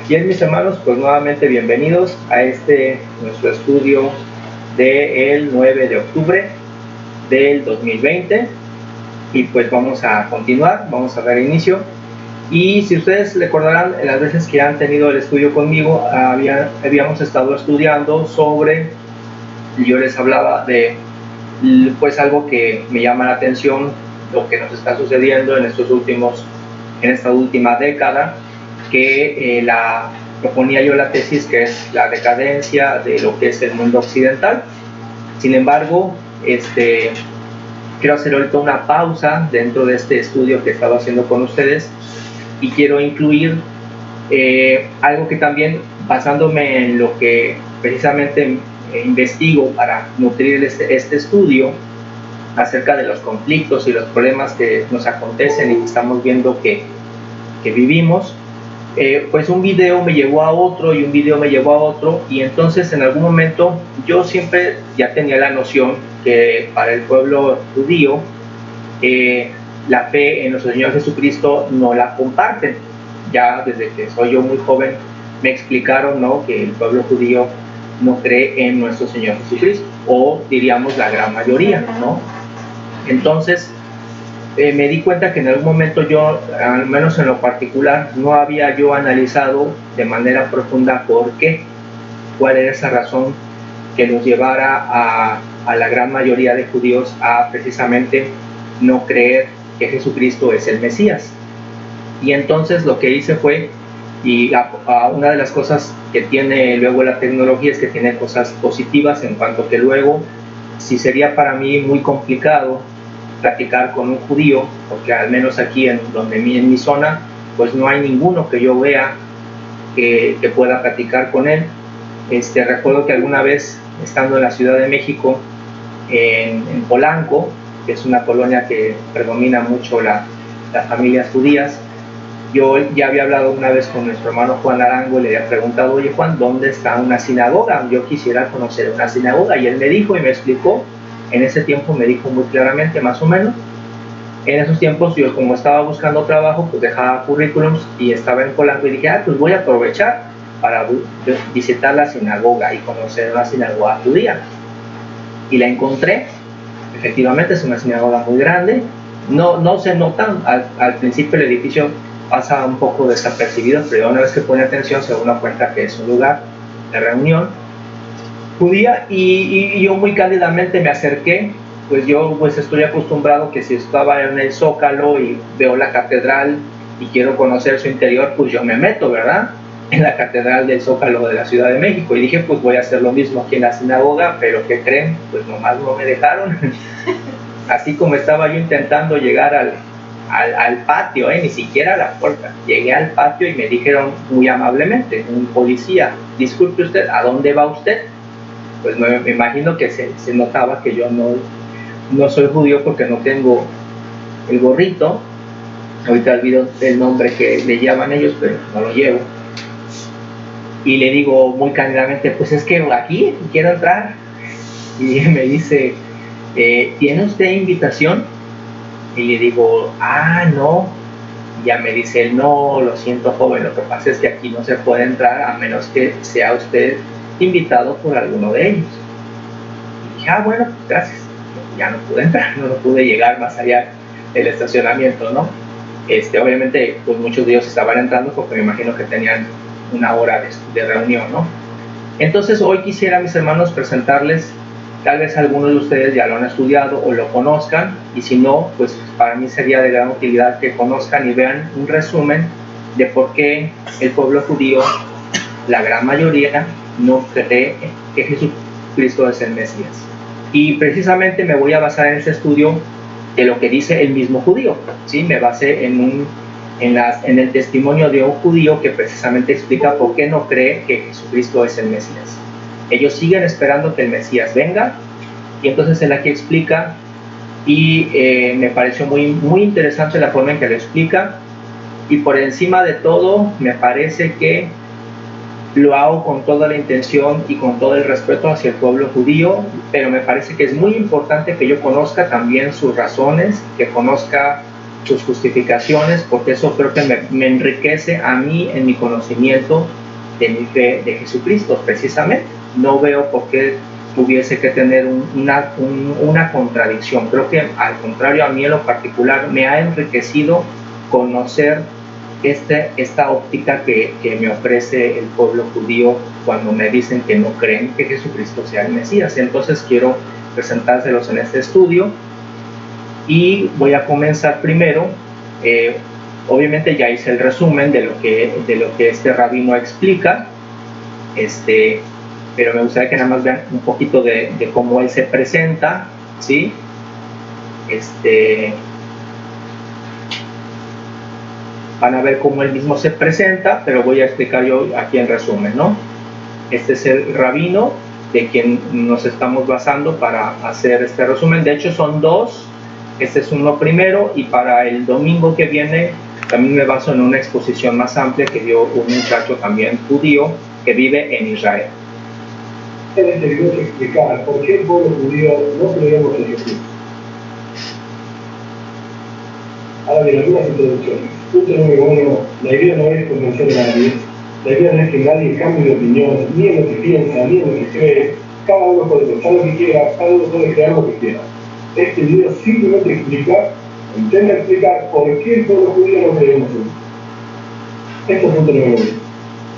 Bien, mis hermanos, pues nuevamente bienvenidos a nuestro estudio del 9 de octubre del 2020 y pues vamos a continuar, vamos a dar inicio. Y si ustedes recordarán, en las veces que han tenido el estudio conmigo, habíamos estado estudiando sobre, yo les hablaba de pues algo que me llama la atención, lo que nos está sucediendo en esta última década, que proponía yo la tesis que es la decadencia de lo que es el mundo occidental. Sin embargo, quiero hacer ahorita una pausa dentro de este estudio que he estado haciendo con ustedes y quiero incluir algo que también, basándome en lo que precisamente investigo para nutrir este estudio acerca de los conflictos y los problemas que nos acontecen y que estamos viendo que vivimos, pues un video me llevó a otro y un video me llevó a otro, y entonces en algún momento yo siempre ya tenía la noción que para el pueblo judío la fe en nuestro Señor Jesucristo no la comparten. Ya desde que soy yo muy joven me explicaron, ¿no?, que el pueblo judío no cree en nuestro Señor Jesucristo, o diríamos la gran mayoría, ¿no? Entonces me di cuenta que en algún momento yo, al menos en lo particular, no había yo analizado de manera profunda por qué, cuál era esa razón que nos llevara a la gran mayoría de judíos a precisamente no creer que Jesucristo es el Mesías. Y entonces lo que hice fue, y una de las cosas que tiene luego la tecnología es que tiene cosas positivas, en cuanto que luego, si sería para mí muy complicado platicar con un judío, porque al menos aquí en mi zona, pues no hay ninguno que yo vea que pueda platicar con él. Recuerdo que alguna vez, estando en la Ciudad de México, en Polanco, que es una colonia que predomina mucho las familias judías, yo ya había hablado una vez con nuestro hermano Juan Arango y le había preguntado: oye Juan, ¿dónde está una sinagoga? Yo quisiera conocer una sinagoga. Y él me dijo y me explicó. En ese tiempo me dijo muy claramente, más o menos. En esos tiempos yo, como estaba buscando trabajo, pues dejaba currículums y estaba en Polanco y dije, pues voy a aprovechar para visitar la sinagoga y conocer una sinagoga judía. Y la encontré. Efectivamente es una sinagoga muy grande. No se nota, al principio el edificio pasa un poco desapercibido, pero una vez que pone atención se da cuenta que es un lugar de reunión judía, y yo muy cándidamente me acerqué. Pues yo estoy acostumbrado que si estaba en el Zócalo y veo la catedral y quiero conocer su interior, pues yo me meto, ¿verdad?, en la catedral del Zócalo de la Ciudad de México. Y dije, pues voy a hacer lo mismo aquí en la sinagoga, pero ¿qué creen? Pues nomás no me dejaron. Así como estaba yo intentando llegar al patio, ni siquiera a la puerta, llegué al patio y me dijeron muy amablemente, un policía: disculpe usted, ¿a dónde va usted? Pues me imagino que se notaba que yo no soy judío porque no tengo el gorrito. Ahorita olvido el nombre que le llaman ellos, pero no lo llevo. Y le digo muy cándidamente, pues es que aquí quiero entrar. Y me dice, ¿tiene usted invitación? Y le digo, no. Y ya me dice él, no, lo siento joven, lo que pasa es que aquí no se puede entrar a menos que sea usted invitado por alguno de ellos. Y dije, bueno, pues gracias. Ya no pude entrar, no pude llegar más allá del estacionamiento, ¿no? Obviamente, pues muchos de ellos estaban entrando porque me imagino que tenían una hora de reunión, ¿no? Entonces hoy quisiera, mis hermanos, presentarles, tal vez algunos de ustedes ya lo han estudiado o lo conozcan, y si no, pues para mí sería de gran utilidad que conozcan y vean un resumen de por qué el pueblo judío, la gran mayoría, no cree que Jesucristo es el Mesías. Y precisamente me voy a basar en este estudio de lo que dice el mismo judío, ¿sí? Me basé en el testimonio de un judío que precisamente explica por qué no cree que Jesucristo es el Mesías. Ellos siguen esperando que el Mesías venga, y entonces él aquí explica, y me pareció muy, muy interesante la forma en que lo explica, y por encima de todo me parece que lo hago con toda la intención y con todo el respeto hacia el pueblo judío, pero me parece que es muy importante que yo conozca también sus razones, que conozca sus justificaciones, porque eso creo que me enriquece a mí en mi conocimiento de mi fe de Jesucristo, precisamente. No veo por qué tuviese que tener una contradicción. Creo que al contrario, a mí en lo particular me ha enriquecido conocer esta óptica que me ofrece el pueblo judío cuando me dicen que no creen que Jesucristo sea el Mesías. Entonces quiero presentárselos en este estudio y voy a comenzar primero. Obviamente ya hice el resumen de lo que este rabino explica, pero me gustaría que nada más vean un poquito de cómo él se presenta, ¿sí? Van a ver cómo él mismo se presenta, pero voy a explicar yo aquí en resumen, ¿no? Este es el rabino de quien nos estamos basando para hacer este resumen. De hecho son dos, este es uno primero, y para el domingo que viene también me baso en una exposición más amplia que dio un muchacho también judío que vive en Israel. Él debió explicar por qué el pueblo judío no creemos en Jesús. Ahora bien, algunas introducciones. Punto número uno, la idea no es convencer a nadie, la idea no es que nadie cambie de opinión, ni en lo que piensa, ni en lo que cree. Cada uno puede pensar lo que quiera, cada uno puede crear lo que quiera. Este video simplemente explica, intenta explicar por qué el pueblo judío no creemos en Jesús. Este es punto número uno.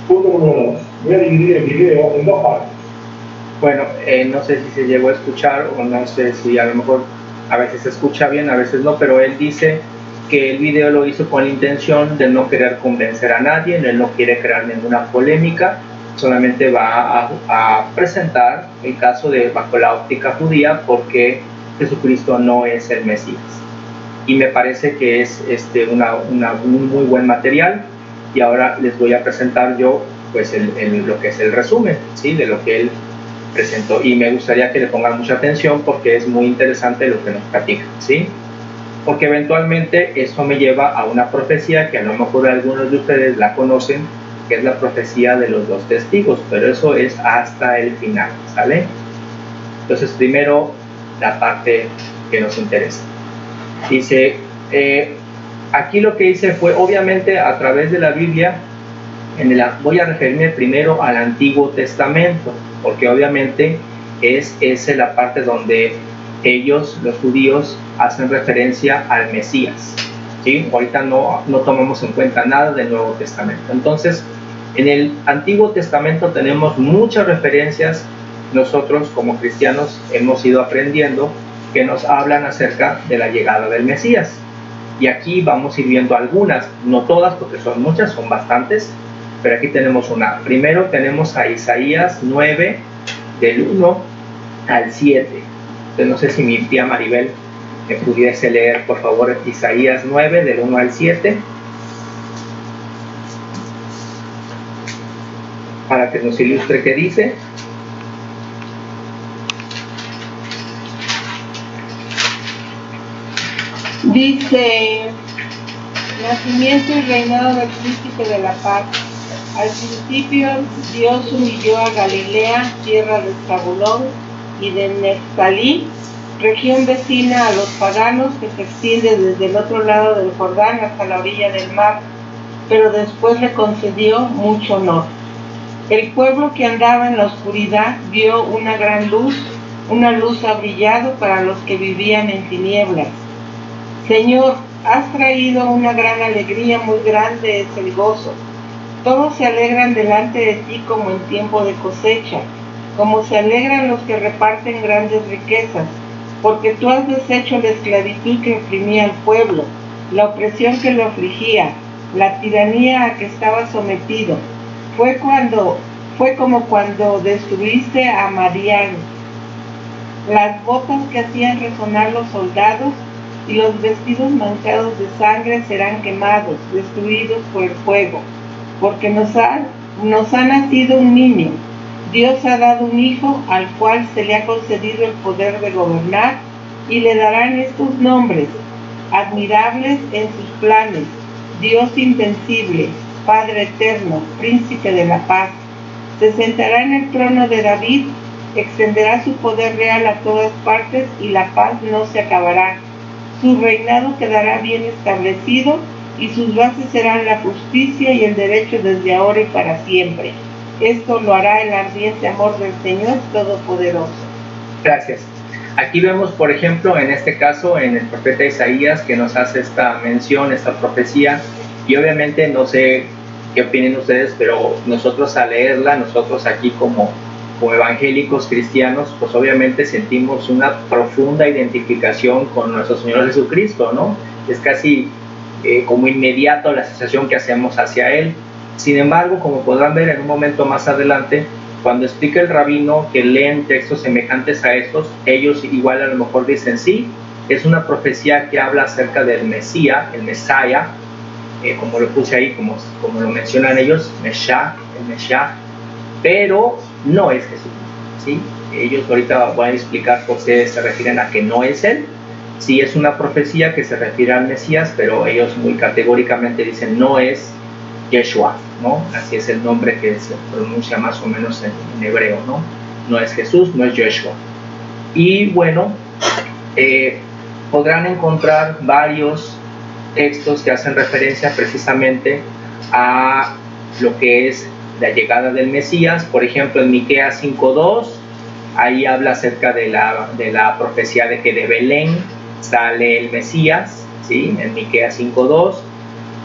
Punto número dos, voy a dividir el video en dos partes. Bueno, no sé si se llegó a escuchar o no sé si a lo mejor a veces se escucha bien, a veces no, pero él dice que el video lo hizo con la intención de no querer convencer a nadie, él no quiere crear ninguna polémica, solamente va a presentar el caso de bajo la óptica judía porque Jesucristo no es el Mesías. Y me parece que es un muy buen material, y ahora les voy a presentar yo pues lo que es el resumen, ¿sí? De lo que él presentó, y me gustaría que le pongan mucha atención porque es muy interesante lo que nos platica, ¿sí? Porque eventualmente eso me lleva a una profecía que a lo mejor algunos de ustedes la conocen, que es la profecía de los dos testigos, pero eso es hasta el final, ¿sale? Entonces primero la parte que nos interesa. Dice, aquí lo que hice fue obviamente a través de la Biblia, voy a referirme primero al Antiguo Testamento, porque obviamente es la parte donde ellos, los judíos, hacen referencia al Mesías, ¿sí? Ahorita no tomamos en cuenta nada del Nuevo Testamento. Entonces, en el Antiguo Testamento tenemos muchas referencias, nosotros como cristianos hemos ido aprendiendo, que nos hablan acerca de la llegada del Mesías. Y aquí vamos a ir viendo algunas, no todas porque son muchas, son bastantes, pero aquí tenemos una. Primero tenemos a Isaías 9, del 1 al 7. Entonces no sé si mi tía Maribel me pudiese leer, por favor, Isaías 9, del 1 al 7, para que nos ilustre qué dice. Dice: nacimiento y reinado del príncipe de la paz. Al principio Dios humilló a Galilea, tierra de Zabulón y de Neftalí, región vecina a los paganos, que se extiende desde el otro lado del Jordán hasta la orilla del mar, pero después le concedió mucho honor. El pueblo que andaba en la oscuridad vio una gran luz, una luz ha brillado para los que vivían en tinieblas. Señor, has traído una gran alegría, muy grande es el gozo. Todos se alegran delante de ti como en tiempo de cosecha, como se alegran los que reparten grandes riquezas, porque tú has deshecho la esclavitud que oprimía al pueblo, la opresión que lo afligía, la tiranía a que estaba sometido. Fue como cuando destruiste a Madián. Las botas que hacían resonar los soldados y los vestidos manchados de sangre serán quemados, destruidos por el fuego. Porque nos ha nacido un niño, Dios ha dado un hijo al cual se le ha concedido el poder de gobernar, y le darán estos nombres: admirables en sus planes, Dios invencible, Padre eterno, Príncipe de la paz. Se sentará en el trono de David, extenderá su poder real a todas partes y la paz no se acabará. Su reinado quedará bien establecido y sus bases serán la justicia y el derecho desde ahora y para siempre. Esto lo hará el ardiente amor del Señor Todopoderoso. Gracias. Aquí vemos, por ejemplo, en este caso, en el profeta Isaías, que nos hace esta mención, esta profecía, y obviamente no sé qué opinen ustedes, pero nosotros al leerla, nosotros aquí como evangélicos cristianos, pues obviamente sentimos una profunda identificación con nuestro Señor Jesucristo, ¿no? Es casi como inmediato la asociación que hacemos hacia Él. Sin embargo, como podrán ver en un momento más adelante, cuando explica el rabino que leen textos semejantes a estos, ellos igual a lo mejor dicen sí, es una profecía que habla acerca del Mesías, el Mesías, como lo puse ahí, como lo mencionan ellos, el Mesías, pero no es Jesús, ¿sí? Ellos ahorita van a explicar por qué se refieren a que no es Él. Sí es una profecía que se refiere al Mesías, pero ellos muy categóricamente dicen no es Yeshua, ¿no? Así es el nombre que se pronuncia más o menos en hebreo, ¿no? No es Jesús, no es Yeshua. Y bueno, podrán encontrar varios textos que hacen referencia precisamente a lo que es la llegada del Mesías. Por ejemplo, en Miqueas 5:2, ahí habla acerca de la profecía de que de Belén sale el Mesías, ¿sí? En Miqueas 5:2.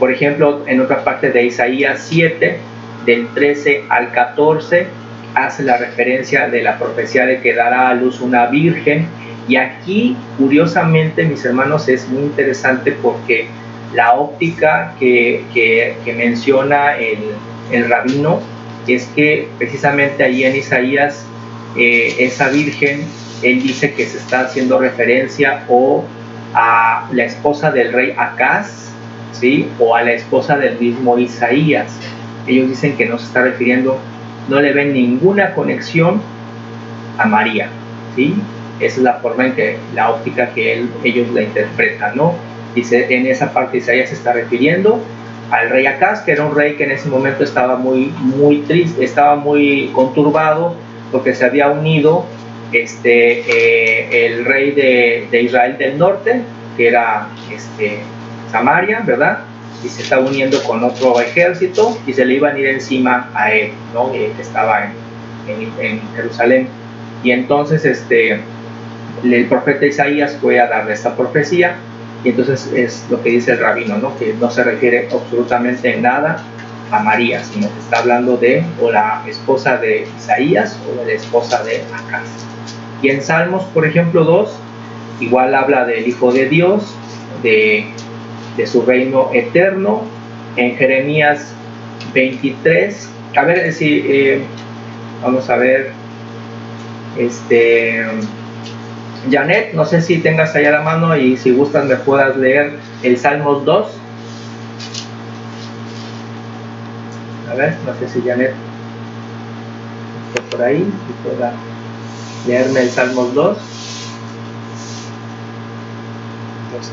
Por ejemplo, en otra parte de Isaías 7, del 13 al 14, hace la referencia de la profecía de que dará a luz una virgen. Y aquí, curiosamente, mis hermanos, es muy interesante porque la óptica que menciona el rabino es que precisamente ahí en Isaías, esa virgen, él dice que se está haciendo referencia o a la esposa del rey Acaz, ¿sí? O a la esposa del mismo Isaías. Ellos dicen que no se está refiriendo, no le ven ninguna conexión a María, ¿sí? Esa es la forma en que la óptica que ellos la interpretan, ¿no? Dice, en esa parte Isaías se está refiriendo al rey Acaz, que era un rey que en ese momento estaba muy triste, estaba muy conturbado, porque se había unido el rey de Israel del norte, que era Samaria, ¿verdad? Y se está uniendo con otro ejército y se le iban a ir encima a él, ¿no? Que estaba en Jerusalén. Y entonces el profeta Isaías fue a darle esta profecía, y entonces es lo que dice el rabino, ¿no? Que no se refiere absolutamente en nada a María, sino que está hablando de o la esposa de Isaías o de la esposa de Acaz. Y en Salmos, por ejemplo, 2, igual habla del Hijo de Dios, de su reino eterno. En Jeremías 23, a ver si vamos a ver, Janet, no sé si tengas allá la mano y si gustas me puedas leer el Salmos 2. A ver, no sé si Janet está por ahí y pueda leerme el Salmos 2. ¿2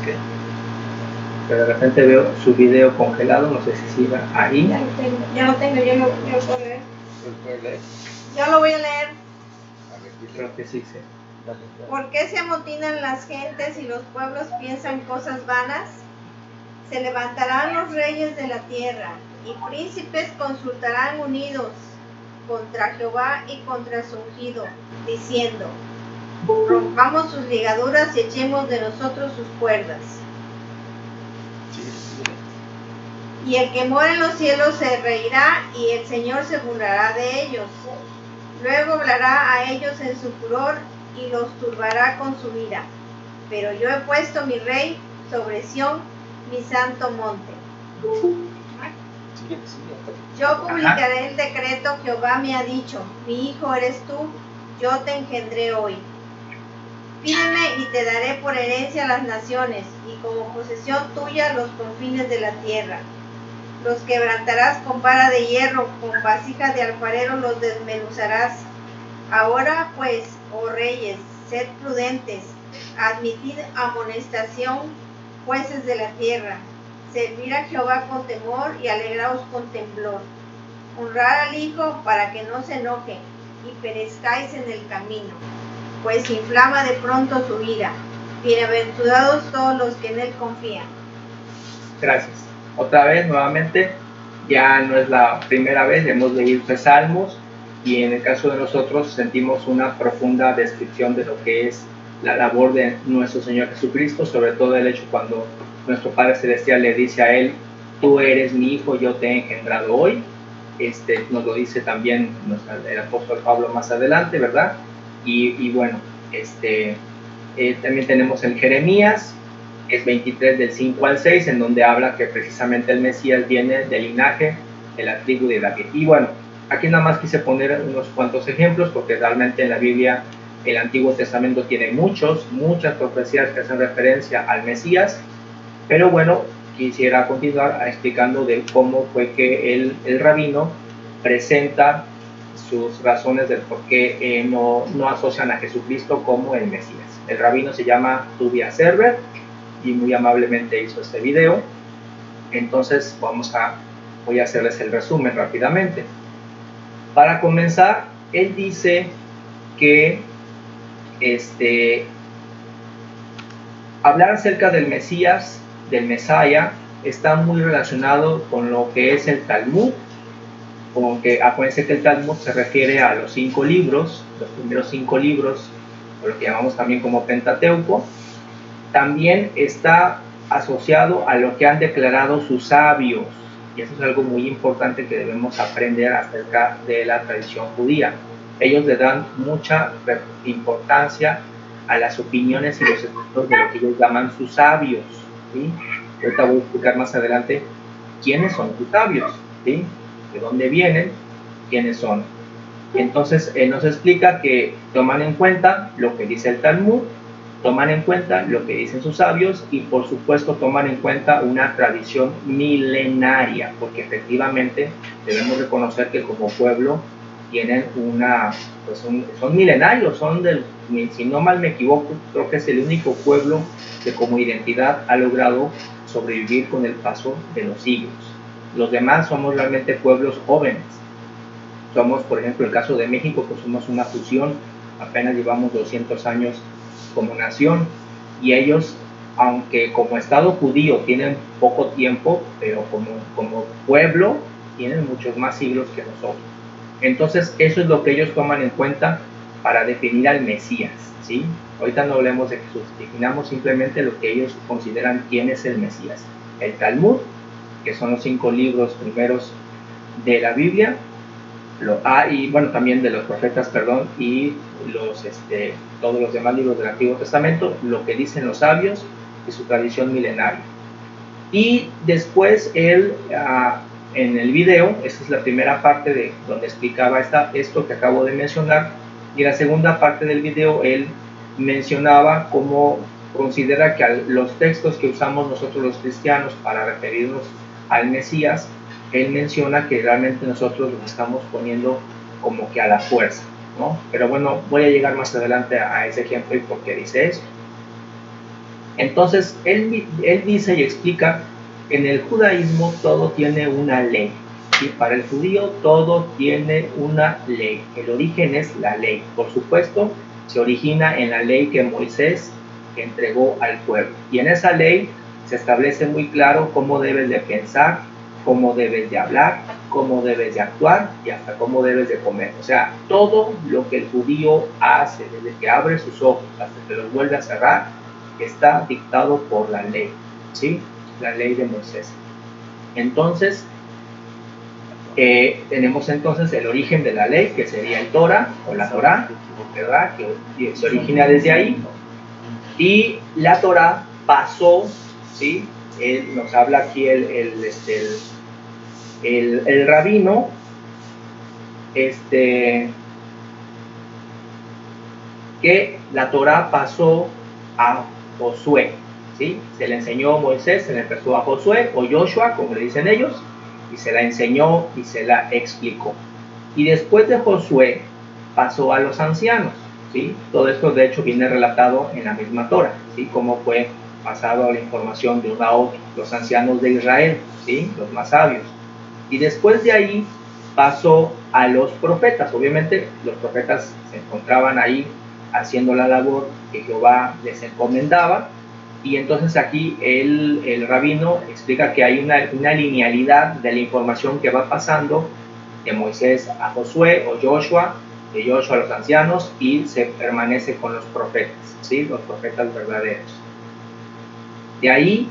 qué? Pero de repente veo su video congelado, no sé si siga ahí. Ya lo tengo, yo lo puedo leer. Yo lo voy a leer. Creo que sí, sí. Dale. ¿Por qué se amotinan las gentes y los pueblos piensan cosas vanas? Se levantarán los reyes de la tierra y príncipes consultarán unidos contra Jehová y contra su ungido, diciendo: rompamos sus ligaduras y echemos de nosotros sus cuerdas. Y el que mora en los cielos se reirá y el Señor se burlará de ellos. Luego hablará a ellos en su furor y los turbará con su ira. Pero yo he puesto mi rey sobre Sión, mi santo monte. Yo publicaré el decreto, Jehová me ha dicho: mi hijo eres tú, yo te engendré hoy. Pídeme y te daré por herencia las naciones, y como posesión tuya los confines de la tierra. Los quebrantarás con vara de hierro, con vasija de alfarero los desmenuzarás. Ahora pues, oh reyes, sed prudentes, admitid amonestación, jueces de la tierra. Servir a Jehová con temor y alegraos con temblor. Honrar al Hijo para que no se enoje y perezcáis en el camino, pues inflama de pronto su ira. Bienaventurados todos los que en él confían. Gracias. Otra vez, nuevamente, ya no es la primera vez, hemos leído 3 salmos y en el caso de nosotros sentimos una profunda descripción de lo que es la labor de nuestro Señor Jesucristo, sobre todo el hecho cuando nuestro Padre Celestial le dice a él: tú eres mi hijo, yo te he engendrado hoy. Nos lo dice también el apóstol Pablo más adelante, ¿verdad? Y bueno, también tenemos el Jeremías, es 23 del 5 al 6, en donde habla que precisamente el Mesías viene del linaje de la tribu de David. Y bueno, aquí nada más quise poner unos cuantos ejemplos, porque realmente en la Biblia, el Antiguo Testamento tiene muchas profecías que hacen referencia al Mesías, pero bueno, quisiera continuar explicando de cómo fue que el rabino presenta sus razones del por qué no asocian a Jesucristo como el Mesías. El rabino se llama Tuvia Server y muy amablemente hizo este video. Entonces voy a hacerles el resumen rápidamente. Para comenzar, él dice que hablar acerca del Mesías, del Mesaya, está muy relacionado con lo que es el Talmud, como que acuérdense que el Talmud se refiere a los 5 libros, los primeros 5 libros, o lo que llamamos también como Pentateuco. También está asociado a lo que han declarado sus sabios, y eso es algo muy importante que debemos aprender acerca de la tradición judía. Ellos le dan mucha importancia a las opiniones y los escritos de lo que ellos llaman sus sabios, ¿sí? Ahorita voy a explicar más adelante quiénes son sus sabios, ¿sí? De dónde vienen, quiénes son. Entonces él nos explica que toman en cuenta lo que dice el Talmud, toman en cuenta lo que dicen sus sabios y por supuesto toman en cuenta una tradición milenaria, porque efectivamente debemos reconocer que como pueblo tienen son milenarios, si no mal me equivoco, creo que es el único pueblo que como identidad ha logrado sobrevivir con el paso de los siglos. Los demás somos realmente pueblos jóvenes. Somos, por ejemplo, el caso de México, pues somos una fusión, apenas llevamos 200 años como nación, y ellos, aunque como Estado judío tienen poco tiempo, pero como pueblo tienen muchos más siglos que nosotros. Entonces eso es lo que ellos toman en cuenta para definir al Mesías, ¿sí? Ahorita no hablemos de Jesús, definamos simplemente lo que ellos consideran quién es el Mesías. El Talmud, que son los 5 libros primeros de la Biblia, y bueno, también de los profetas, perdón, y todos los demás libros del Antiguo Testamento, lo que dicen los sabios y su tradición milenaria. Y después él, en el video, esta es la primera parte de donde explicaba esto que acabo de mencionar, y la segunda parte del video él mencionaba cómo considera que los textos que usamos nosotros los cristianos para referirnos al Mesías, él menciona que realmente nosotros los estamos poniendo como que a la fuerza, ¿no? Pero bueno, voy a llegar más adelante a ese ejemplo y por qué dice eso. Entonces, él dice y explica que en el judaísmo todo tiene una ley, y para el judío todo tiene una ley. El origen es la ley. Por supuesto, se origina en la ley que Moisés entregó al pueblo. Y en esa ley se establece muy claro cómo debes de pensar, cómo debes de hablar, cómo debes de actuar y hasta cómo debes de comer. O sea, todo lo que el judío hace, desde que abre sus ojos hasta que los vuelve a cerrar, está dictado por la ley, ¿sí? La ley de Moisés. Entonces, tenemos entonces el origen de la ley, que sería el Torah o la Torah, ¿verdad? Que se origina desde ahí. Y la Torah pasó, ¿sí? Nos habla aquí el rabino, que la Torah pasó a Josué, ¿sí? Se le enseñó a Moisés, se le empezó a Josué o Joshua, como le dicen ellos, y se la enseñó y se la explicó. Y después de Josué pasó a los ancianos, ¿sí? Todo esto de hecho viene relatado en la misma Torah, ¿sí? Cómo fue pasado la información de uno a otro, los ancianos de Israel, ¿sí? Los más sabios. Y después de ahí pasó a los profetas. Obviamente los profetas se encontraban ahí haciendo la labor que Jehová les encomendaba. Y entonces aquí el rabino explica que hay una linealidad de la información que va pasando de Moisés a Josué o Joshua, de Joshua a los ancianos, y se permanece con los profetas, ¿sí? Los profetas verdaderos. De ahí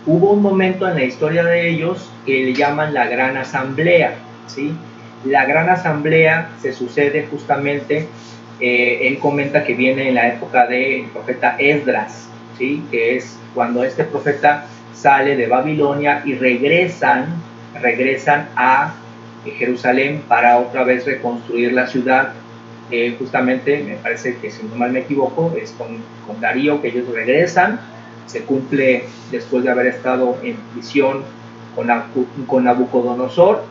hubo un momento en la historia de ellos que le llaman la Gran Asamblea, ¿sí? La Gran Asamblea se sucede justamente, él comenta que viene en la época del profeta Esdras, ¿sí? Que es cuando este profeta sale de Babilonia y regresan a Jerusalén para otra vez reconstruir la ciudad. Justamente, me parece que si no mal me equivoco, es con Darío que ellos regresan. Se cumple después de haber estado en prisión con Nabucodonosor,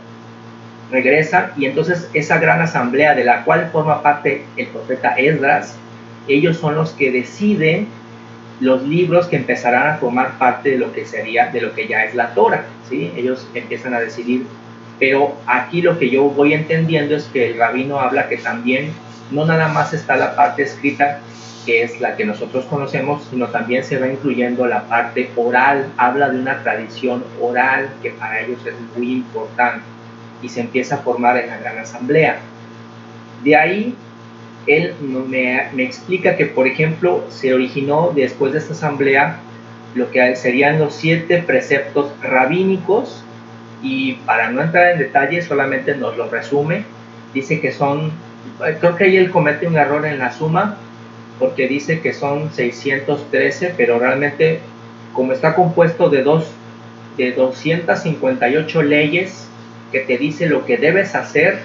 regresan, y entonces esa gran asamblea de la cual forma parte el profeta Esdras, ellos son los que deciden los libros que empezarán a formar parte de lo que ya es la Torah, ¿sí? Ellos empiezan a decidir, pero aquí lo que yo voy entendiendo es que el rabino habla que también no nada más está la parte escrita, que es la que nosotros conocemos, sino también se va incluyendo la parte oral. Habla de una tradición oral que para ellos es muy importante y se empieza a formar en la Gran Asamblea. De ahí, él me explica que, por ejemplo, se originó después de esta asamblea lo que serían los 7 preceptos rabínicos, y para no entrar en detalle, solamente nos lo resume. Dice que son, creo que ahí él comete un error en la suma, porque dice que son 613, pero realmente, como está compuesto de 258 leyes que te dice lo que debes hacer,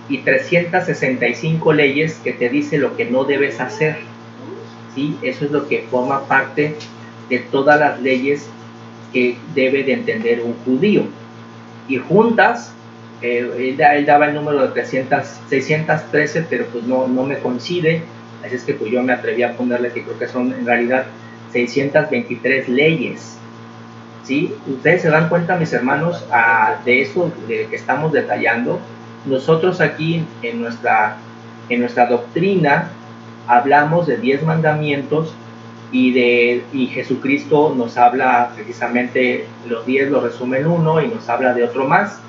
y 365 leyes que te dice lo que no debes hacer, ¿sí? Eso es lo que forma parte de todas las leyes que debe de entender un judío. Y juntas, él daba el número de 613, pero pues no me coincide, así es que pues yo me atreví a ponerle que creo que son en realidad 623 leyes, ¿sí? Ustedes se dan cuenta, mis hermanos, de eso de que estamos detallando. Nosotros aquí en nuestra doctrina hablamos de 10 mandamientos, y Jesucristo nos habla precisamente, los 10 lo resume en uno y nos habla de otro más.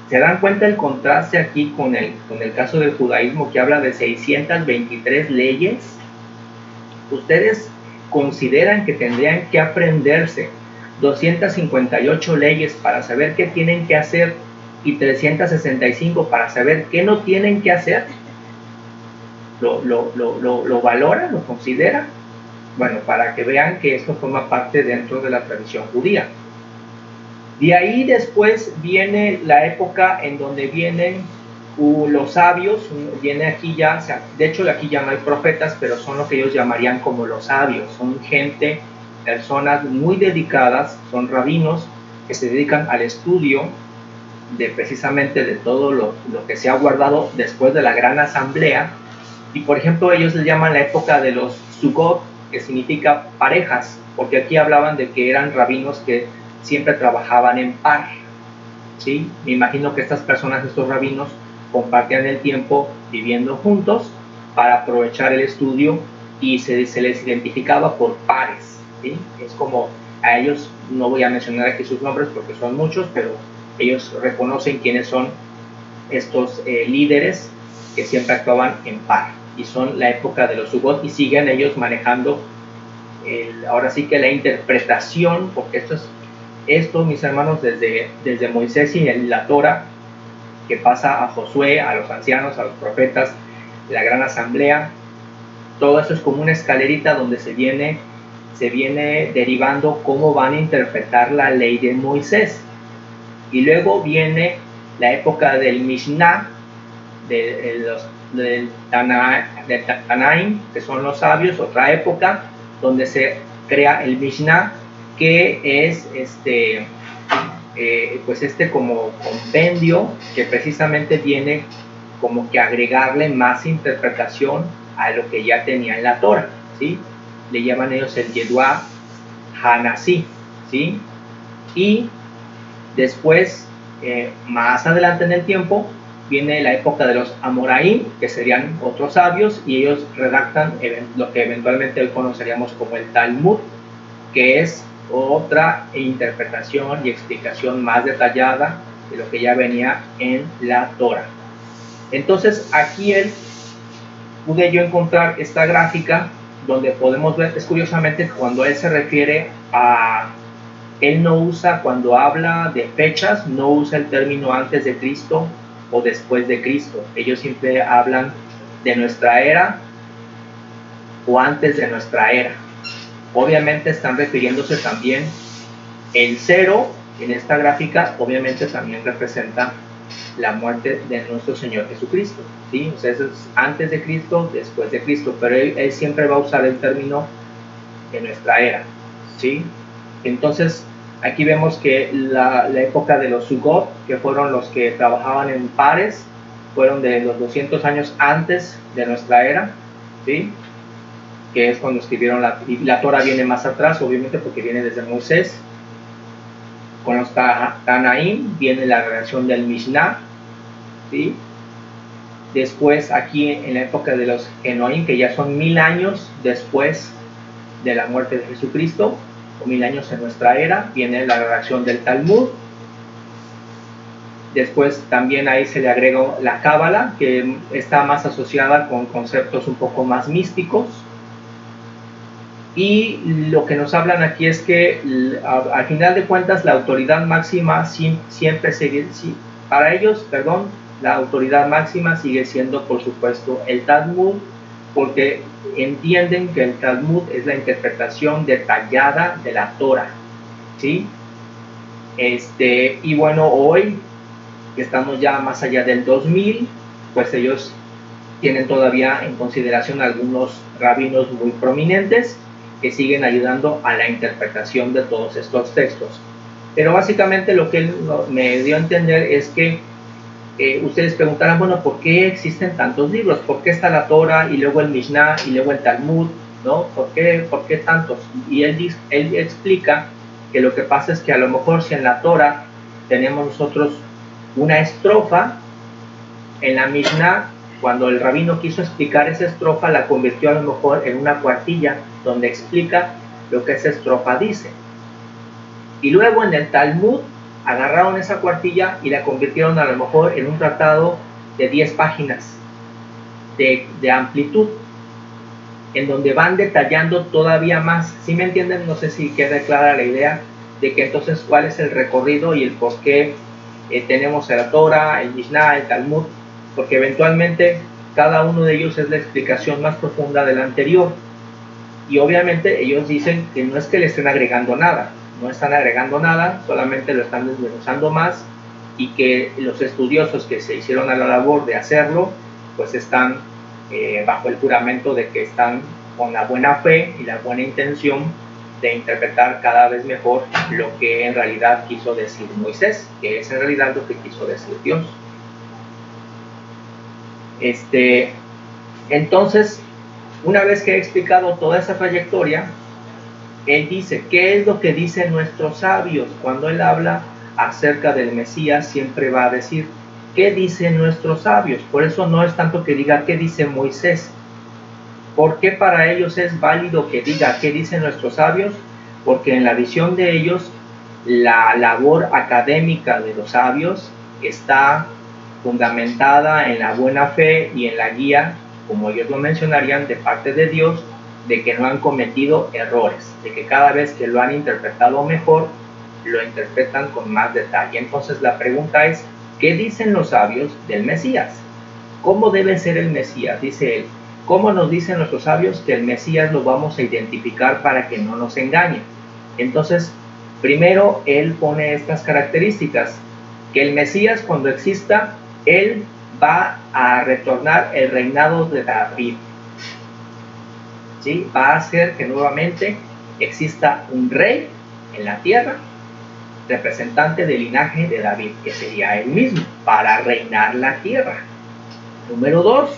¿Se dan cuenta el contraste aquí con el caso del judaísmo, que habla de 623 leyes? ¿Ustedes consideran que tendrían que aprenderse 258 leyes para saber qué tienen que hacer y 365 para saber qué no tienen que hacer? ¿Lo valoran? ¿Lo consideran? Bueno, para que vean que esto forma parte dentro de la tradición judía. De ahí después viene la época en donde vienen los sabios. Viene aquí ya, de hecho aquí ya no hay profetas, pero son lo que ellos llamarían como los sabios. Son gente, personas muy dedicadas, son rabinos que se dedican al estudio precisamente de todo lo que se ha guardado después de la gran asamblea. Y por ejemplo, ellos le llaman la época de los Sukkot, que significa parejas, porque aquí hablaban de que eran rabinos que siempre trabajaban en par, ¿sí? Me imagino que estas personas, estos rabinos, compartían el tiempo viviendo juntos para aprovechar el estudio, y se les identificaba por pares, ¿sí? Es como a ellos, no voy a mencionar aquí sus nombres porque son muchos, pero ellos reconocen quiénes son estos líderes que siempre actuaban en par, y son la época de los Sukkot, y siguen ellos manejando ahora sí que la interpretación, porque esto, mis hermanos, desde Moisés y la Torah, que pasa a Josué, a los ancianos, a los profetas, la gran asamblea, todo eso es como una escalerita donde se viene derivando cómo van a interpretar la ley de Moisés. Y luego viene la época del Mishnah, del Tanaim, que son los sabios, otra época donde se crea el Mishnah, que es como compendio que precisamente viene como que agregarle más interpretación a lo que ya tenía en la Torah, ¿sí? Le llaman ellos el Yeduá Hanasí, ¿sí? Y después, más adelante en el tiempo, viene la época de los Amoraim, que serían otros sabios, y ellos redactan lo que eventualmente hoy conoceríamos como el Talmud, que es otra interpretación y explicación más detallada de lo que ya venía en la Torah. Entonces aquí pude yo encontrar esta gráfica donde podemos ver, es curiosamente cuando él se refiere él no usa, cuando habla de fechas, no usa el término antes de Cristo o después de Cristo. Ellos siempre hablan de nuestra era o antes de nuestra era. Obviamente están refiriéndose también el 0 en esta gráfica, obviamente también representa la muerte de nuestro Señor Jesucristo, ¿sí? O sea, eso es antes de Cristo, después de Cristo, pero él siempre va a usar el término de nuestra era, ¿sí? Entonces, aquí vemos que la época de los Sugot, que fueron los que trabajaban en pares, fueron de los 200 años antes de nuestra era, ¿sí? Que es cuando escribieron la Torah viene más atrás, obviamente, porque viene desde Moisés. Con los Tanaim viene la redacción del Mishnah, ¿sí? Después, aquí en la época de los Enoim, que ya son 1000 años después de la muerte de Jesucristo, o 1000 años en nuestra era, viene la redacción del Talmud. Después también ahí se le agregó la Cábala, que está más asociada con conceptos un poco más místicos. Y lo que nos hablan aquí es que al final de cuentas la autoridad máxima siempre sigue, para ellos, la autoridad máxima sigue siendo, por supuesto, el Talmud, porque entienden que el Talmud es la interpretación detallada de la Torah, ¿sí? Y bueno, hoy que estamos ya más allá del 2000, pues ellos tienen todavía en consideración algunos rabinos muy prominentes que siguen ayudando a la interpretación de todos estos textos. Pero básicamente lo que él me dio a entender es que ustedes preguntarán, bueno, ¿por qué existen tantos libros? ¿Por qué está la Torah y luego el Mishnah y luego el Talmud? ¿No? ¿Por qué tantos? Y él explica que lo que pasa es que a lo mejor si en la Torah tenemos nosotros una estrofa, en la Mishnah, cuando el rabino quiso explicar esa estrofa, la convirtió a lo mejor en una cuartilla donde explica lo que esa estrofa dice. Y luego en el Talmud agarraron esa cuartilla y la convirtieron a lo mejor en un tratado de 10 páginas de amplitud, en donde van detallando todavía más. ¿Sí me entienden? No sé si queda clara la idea de que entonces cuál es el recorrido y el por qué tenemos la Torah, el Mishnah, el Talmud, porque eventualmente cada uno de ellos es la explicación más profunda del anterior. Y obviamente ellos dicen que no es que le estén agregando nada, no están agregando nada, solamente lo están desmenuzando más, y que los estudiosos que se hicieron a la labor de hacerlo, pues están bajo el juramento de que están con la buena fe y la buena intención de interpretar cada vez mejor lo que en realidad quiso decir Moisés, que es en realidad lo que quiso decir Dios. Entonces, una vez que he explicado toda esa trayectoria, él dice, ¿qué es lo que dicen nuestros sabios? Cuando él habla acerca del Mesías, siempre va a decir, ¿qué dicen nuestros sabios? Por eso no es tanto que diga, ¿qué dice Moisés? ¿Por qué para ellos es válido que diga, ¿qué dicen nuestros sabios? Porque en la visión de ellos, la labor académica de los sabios está fundamentada en la buena fe y en la guía, como ellos lo mencionarían, de parte de Dios, de que no han cometido errores, de que cada vez que lo han interpretado mejor, lo interpretan con más detalle. Entonces la pregunta es, ¿qué dicen los sabios del Mesías? ¿Cómo debe ser el Mesías? Dice él, ¿cómo nos dicen nuestros sabios que el Mesías lo vamos a identificar para que no nos engañe? Entonces, primero él pone estas características, que el Mesías cuando exista, él va a retornar el reinado de David, ¿sí? Va a hacer que nuevamente exista un rey en la tierra, representante del linaje de David, que sería él mismo, para reinar la tierra. Número 2,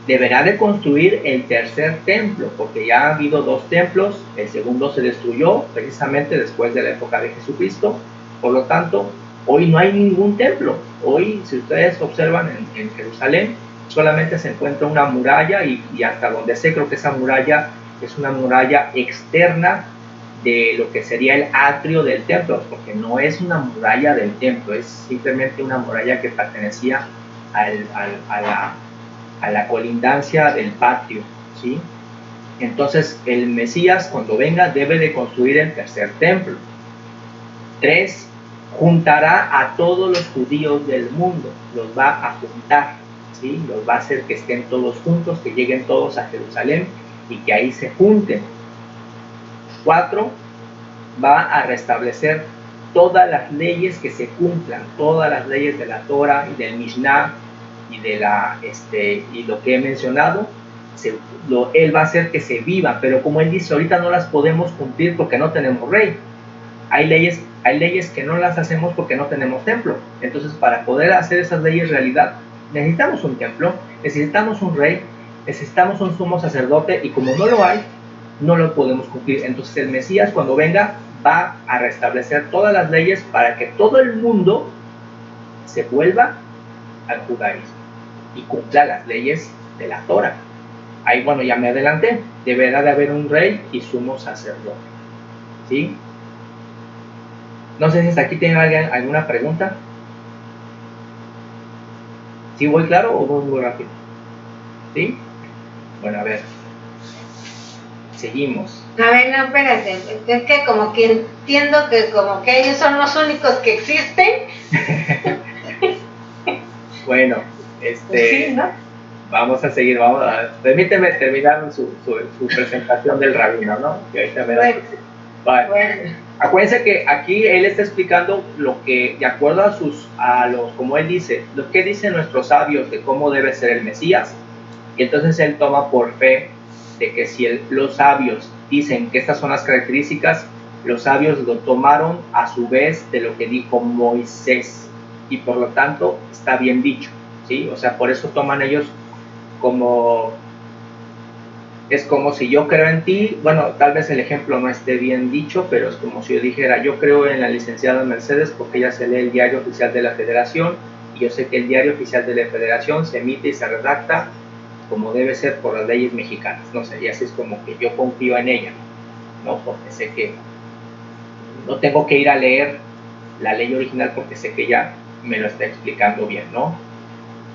deberá de construir el tercer templo, porque ya ha habido 2 templos, el segundo se destruyó precisamente después de la época de Jesucristo, por lo tanto, Hoy no hay ningún templo. Hoy, si ustedes observan en Jerusalén, solamente se encuentra una muralla y hasta donde sé, creo que esa muralla es una muralla externa de lo que sería el atrio del templo, porque no es una muralla del templo, es simplemente una muralla que pertenecía a la colindancia del patio, ¿sí? Entonces el Mesías, cuando venga, debe de construir el tercer templo. 3, juntará a todos los judíos del mundo, los va a juntar, ¿sí? Los va a hacer que estén todos juntos, que lleguen todos a Jerusalén y que ahí se junten. 4, va a restablecer todas las leyes que se cumplan, todas las leyes de la Torah y del Mishnah y de y lo que he mencionado. Él va a hacer que se viva, pero como él dice, ahorita no las podemos cumplir porque no tenemos rey. Hay leyes que no las hacemos porque no tenemos templo. Entonces, para poder hacer esas leyes realidad, necesitamos un templo, necesitamos un rey, necesitamos un sumo sacerdote, y como no lo hay, no lo podemos cumplir. Entonces el Mesías, cuando venga, va a restablecer todas las leyes para que todo el mundo se vuelva al judaísmo y cumpla las leyes de la Torah. Ahí, bueno, ya me adelanté, deberá de haber un rey y sumo sacerdote, ¿sí? No sé si hasta aquí tiene alguien alguna pregunta. ¿Sí voy claro o voy muy rápido? ¿Sí? Bueno, a ver. Seguimos. A ver, no, espérate, es que como que entiendo que como que ellos son los únicos que existen. Bueno, Pues sí, ¿no? vamos a seguir, permíteme terminar su presentación del rabino, ¿no? Que ahorita me da... Bueno. Acuérdense que aquí él está explicando lo que, de acuerdo como él dice, lo que dicen nuestros sabios de cómo debe ser el Mesías, y entonces él toma por fe de que si los sabios dicen que estas son las características, los sabios lo tomaron a su vez de lo que dijo Moisés, y por lo tanto está bien dicho, ¿sí? O sea, por eso toman ellos es como si yo creo en ti. Bueno, tal vez el ejemplo no esté bien dicho, pero es como si yo dijera, yo creo en la licenciada Mercedes porque ella se lee el diario oficial de la Federación, y yo sé que el diario oficial de la Federación se emite y se redacta como debe ser por las leyes mexicanas, no sé, y así es como que yo confío en ella, ¿no? Porque sé que no tengo que ir a leer la ley original porque sé que ella me lo está explicando bien, ¿no?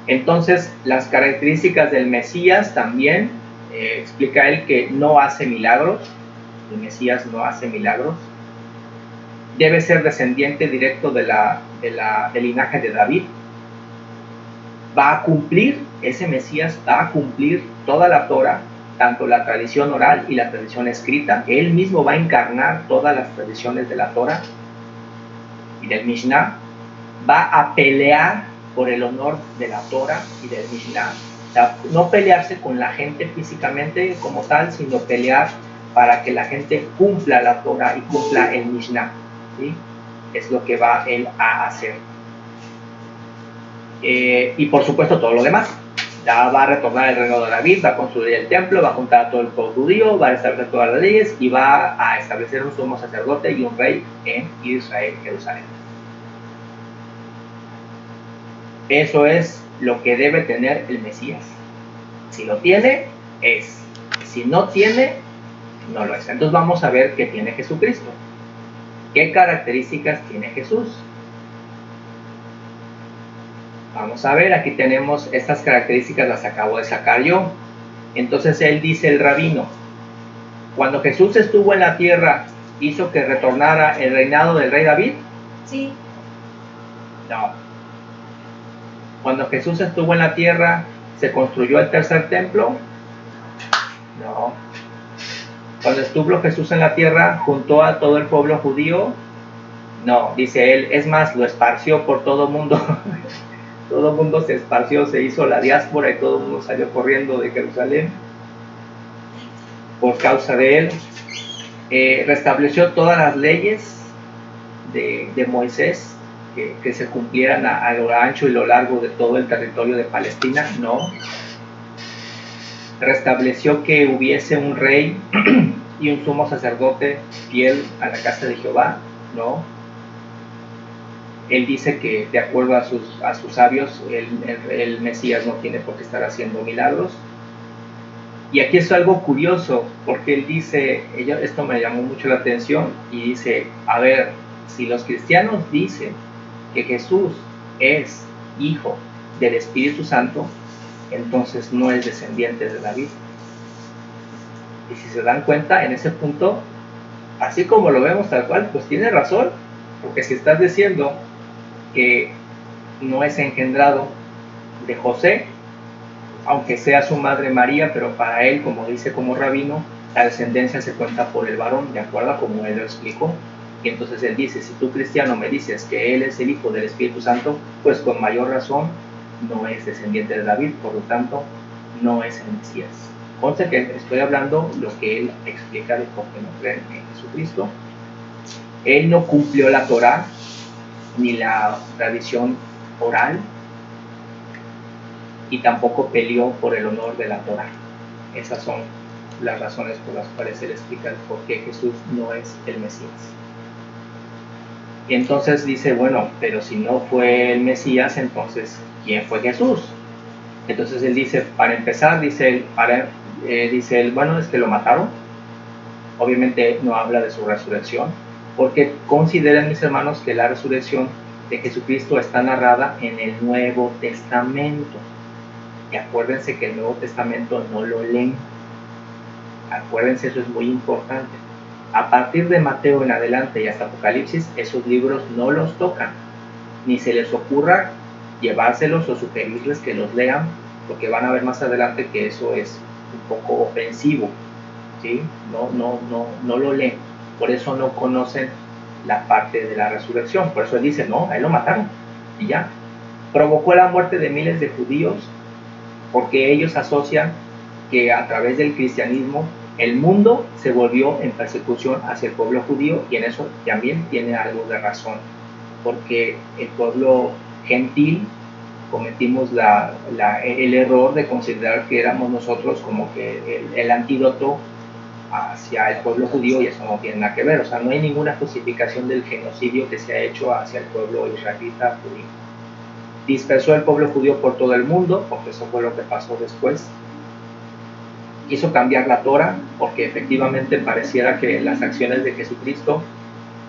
Entonces, las características del Mesías también, explica él que no hace milagros, el Mesías no hace milagros, debe ser descendiente directo del linaje de David, va a cumplir, ese Mesías va a cumplir toda la Torah, tanto la tradición oral y la tradición escrita. Él mismo va a encarnar todas las tradiciones de la Torah y del Mishnah, va a pelear por el honor de la Torah y del Mishnah. O sea, no pelearse con la gente físicamente como tal, sino pelear para que la gente cumpla la Torah y cumpla el Mishnah, ¿sí? Es lo que va él a hacer. Y por supuesto todo lo demás. Ya va a retornar el reino de David, va a construir el templo, va a juntar a todo el pueblo judío, va a establecer todas las leyes y va a establecer un sumo sacerdote y un rey en Israel, Jerusalén. Eso es lo que debe tener el Mesías. Si lo tiene, es. Si no tiene, no lo es. Entonces vamos a ver qué tiene Jesucristo. ¿Qué características tiene Jesús? Vamos a ver, aquí tenemos estas características, las acabo de sacar yo. Entonces él dice, el rabino, cuando Jesús estuvo en la tierra, ¿hizo que retornara el reinado del rey David? Sí. No. Cuando Jesús estuvo en la tierra, ¿se construyó el tercer templo? No. Cuando estuvo Jesús en la tierra, ¿juntó a todo el pueblo judío? No, dice él, es más, lo esparció por todo el mundo. Todo el mundo se esparció, se hizo la diáspora y todo el mundo salió corriendo de Jerusalén por causa de él. Restableció todas las leyes de Moisés, que se cumplieran a lo ancho y lo largo de todo el territorio de Palestina. No. Restableció que hubiese un rey y un sumo sacerdote fiel a la casa de Jehová. No. él dice que de acuerdo a sus sabios, el Mesías no tiene por qué estar haciendo milagros. Y aquí es algo curioso, porque él dice, esto me llamó mucho la atención, y dice, a ver, si los cristianos dicen que Jesús es hijo del Espíritu Santo, entonces no es descendiente de David. Y si se dan cuenta, en ese punto, así como lo vemos tal cual, pues tiene razón, porque si estás diciendo que no es engendrado de José, aunque sea su madre María, pero para él, como dice como rabino, la descendencia se cuenta por el varón, de acuerdo a como él lo explicó. Y entonces él dice, si tú cristiano me dices que él es el hijo del Espíritu Santo, pues con mayor razón no es descendiente de David, por lo tanto no es el Mesías. Conste que estoy hablando lo que él explica de por qué no creen en Jesucristo. Él no cumplió la Torá ni la tradición oral, y tampoco peleó por el honor de la Torá. Esas son las razones por las cuales él explica por qué Jesús no es el Mesías. Y entonces dice, bueno, pero si no fue el Mesías, entonces, ¿quién fue Jesús? Entonces él dice, para empezar, dice él, bueno, es que lo mataron. Obviamente no habla de su resurrección, porque consideren, mis hermanos, que la resurrección de Jesucristo está narrada en el Nuevo Testamento. Y acuérdense que el Nuevo Testamento no lo leen. Acuérdense, eso es muy importante. A partir de Mateo en adelante y hasta Apocalipsis, esos libros no los tocan. Ni se les ocurra llevárselos o sugerirles que los lean, porque van a ver más adelante que eso es un poco ofensivo. ¿Sí? No lo leen. Por eso no conocen la parte de la resurrección. Por eso él dice, no, a él lo mataron. Y ya. Provocó la muerte de miles de judíos, porque ellos asocian que a través del cristianismo el mundo se volvió en persecución hacia el pueblo judío, y en eso también tiene algo de razón, porque el pueblo gentil cometimos el error de considerar que éramos nosotros como que el antídoto hacia el pueblo judío, y eso no tiene nada que ver. O sea, no hay ninguna justificación del genocidio que se ha hecho hacia el pueblo israelita judío. Dispersó el pueblo judío por todo el mundo, porque eso fue lo que pasó después. Quiso cambiar la Torá, porque efectivamente pareciera que las acciones de Jesucristo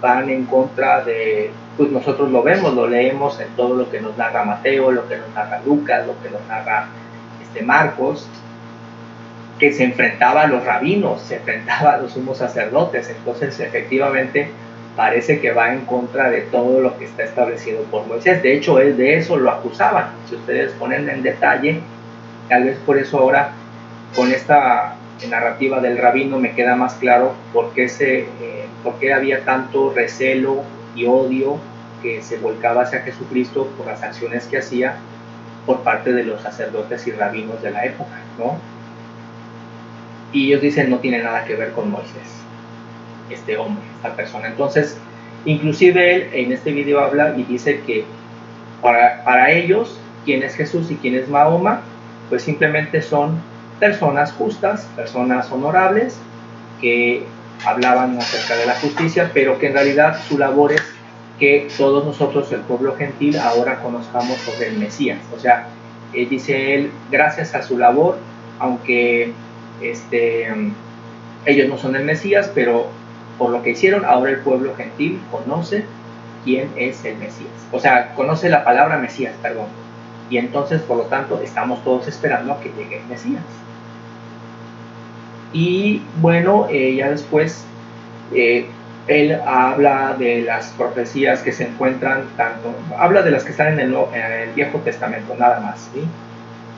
van en contra de, pues nosotros lo vemos, lo leemos en todo lo que nos narra Mateo, lo que nos narra Lucas, lo que nos narra Marcos, que se enfrentaba a los rabinos, se enfrentaba a los sumos sacerdotes. Entonces efectivamente parece que va en contra de todo lo que está establecido por Moisés. De hecho, él de eso lo acusaban. Si ustedes ponen en detalle, tal vez por eso ahora, con esta narrativa del rabino, me queda más claro por qué había tanto recelo y odio que se volcaba hacia Jesucristo por las acciones que hacía por parte de los sacerdotes y rabinos de la época, ¿no? Y ellos dicen, no tiene nada que ver con Moisés, este hombre, esta persona. Entonces, inclusive él en este video habla y dice que para ellos, quién es Jesús y quién es Mahoma, pues simplemente son personas justas, personas honorables, que hablaban acerca de la justicia, pero que en realidad su labor es que todos nosotros, el pueblo gentil, ahora conozcamos sobre el Mesías. O sea, dice él, gracias a su labor, aunque ellos no son el Mesías, pero por lo que hicieron, ahora el pueblo gentil conoce quién es el Mesías. O sea, conoce la palabra Mesías, perdón. Y entonces, por lo tanto, estamos todos esperando a que llegue el Mesías. Y bueno, ya después él habla de las profecías que se encuentran, habla de las que están en el Viejo Testamento, nada más, ¿sí?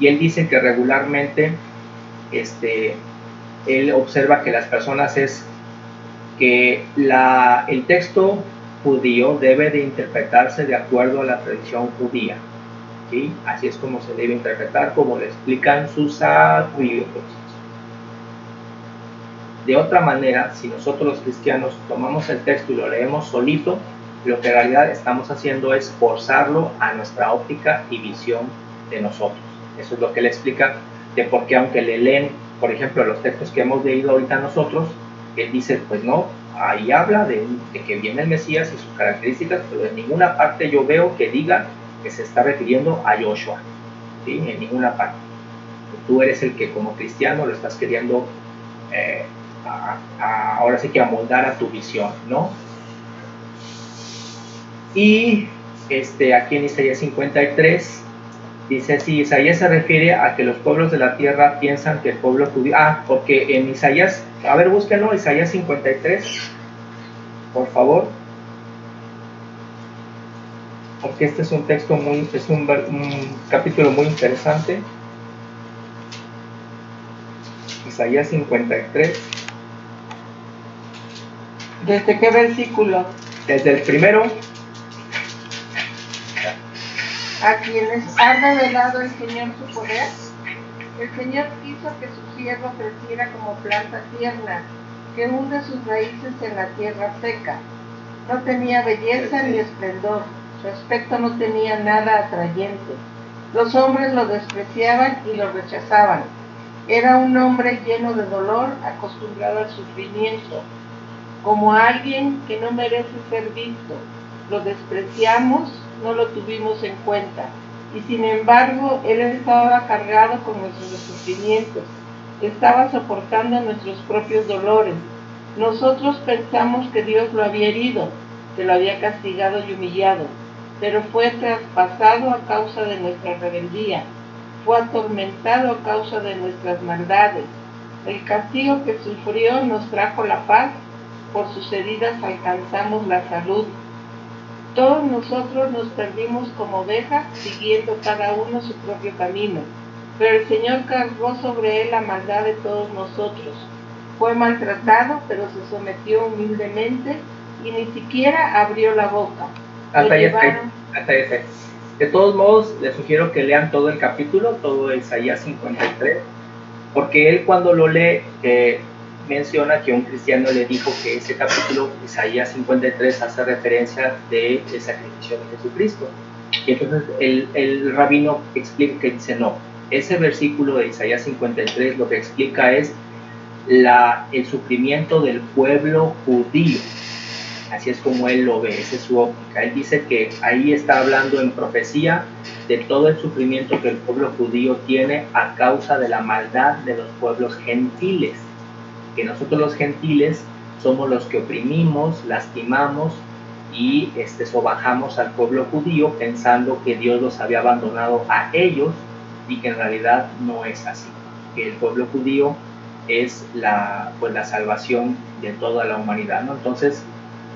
Y él dice que regularmente él observa que las personas que el texto judío debe de interpretarse de acuerdo a la tradición judía, ¿sí? Así es como se debe interpretar, como le explican sus sabios. De otra manera, si nosotros los cristianos tomamos el texto y lo leemos solito, lo que en realidad estamos haciendo es forzarlo a nuestra óptica y visión de nosotros. Eso es lo que él explica de por qué, aunque le leen, por ejemplo, los textos que hemos leído ahorita nosotros, él dice, pues no, ahí habla de que viene el Mesías y sus características, pero en ninguna parte yo veo que diga que se está refiriendo a Joshua, ¿sí? En ninguna parte. Tú eres el que como cristiano lo estás queriendo ahora sí que amoldar a tu visión, ¿no? Y aquí en Isaías 53 dice así: Isaías se refiere a que los pueblos de la tierra piensan que el pueblo judío, porque en Isaías, a ver, búsquenlo, Isaías 53, por favor, porque este es un texto es un capítulo muy interesante. Isaías 53. ¿Desde qué versículo? Desde el primero. A quienes ha revelado el Señor su poder, el Señor quiso que su siervo creciera como planta tierna, que hunde sus raíces en la tierra seca. No tenía belleza ni esplendor, su aspecto no tenía nada atrayente. Los hombres lo despreciaban y lo rechazaban. Era un hombre lleno de dolor, acostumbrado al sufrimiento, como alguien que no merece ser visto. Lo despreciamos, no lo tuvimos en cuenta, y sin embargo él estaba cargado con nuestros sufrimientos, estaba soportando nuestros propios dolores. Nosotros pensamos que Dios lo había herido, que lo había castigado y humillado, pero fue traspasado a causa de nuestra rebeldía, fue atormentado a causa de nuestras maldades. El castigo que sufrió nos trajo la paz, por sus heridas alcanzamos la salud. Todos nosotros nos perdimos como ovejas, siguiendo cada uno su propio camino, pero el Señor cargó sobre él la maldad de todos nosotros. Fue maltratado, pero se sometió humildemente y ni siquiera abrió la boca. Hasta ahí está. De todos modos, les sugiero que lean todo el capítulo, todo Isaías 53, porque él cuando lo lee menciona que un cristiano le dijo que ese capítulo, Isaías 53, hace referencia del sacrificio de Jesucristo. Y entonces el rabino explica que dice no, ese versículo de Isaías 53 lo que explica es el sufrimiento del pueblo judío. Así es como él lo ve, esa es su óptica. Él dice que ahí está hablando en profecía de todo el sufrimiento que el pueblo judío tiene a causa de la maldad de los pueblos gentiles. Que nosotros los gentiles somos los que oprimimos, lastimamos y sobajamos al pueblo judío pensando que Dios los había abandonado a ellos y que en realidad no es así. Que el pueblo judío es la salvación de toda la humanidad, ¿no? Entonces,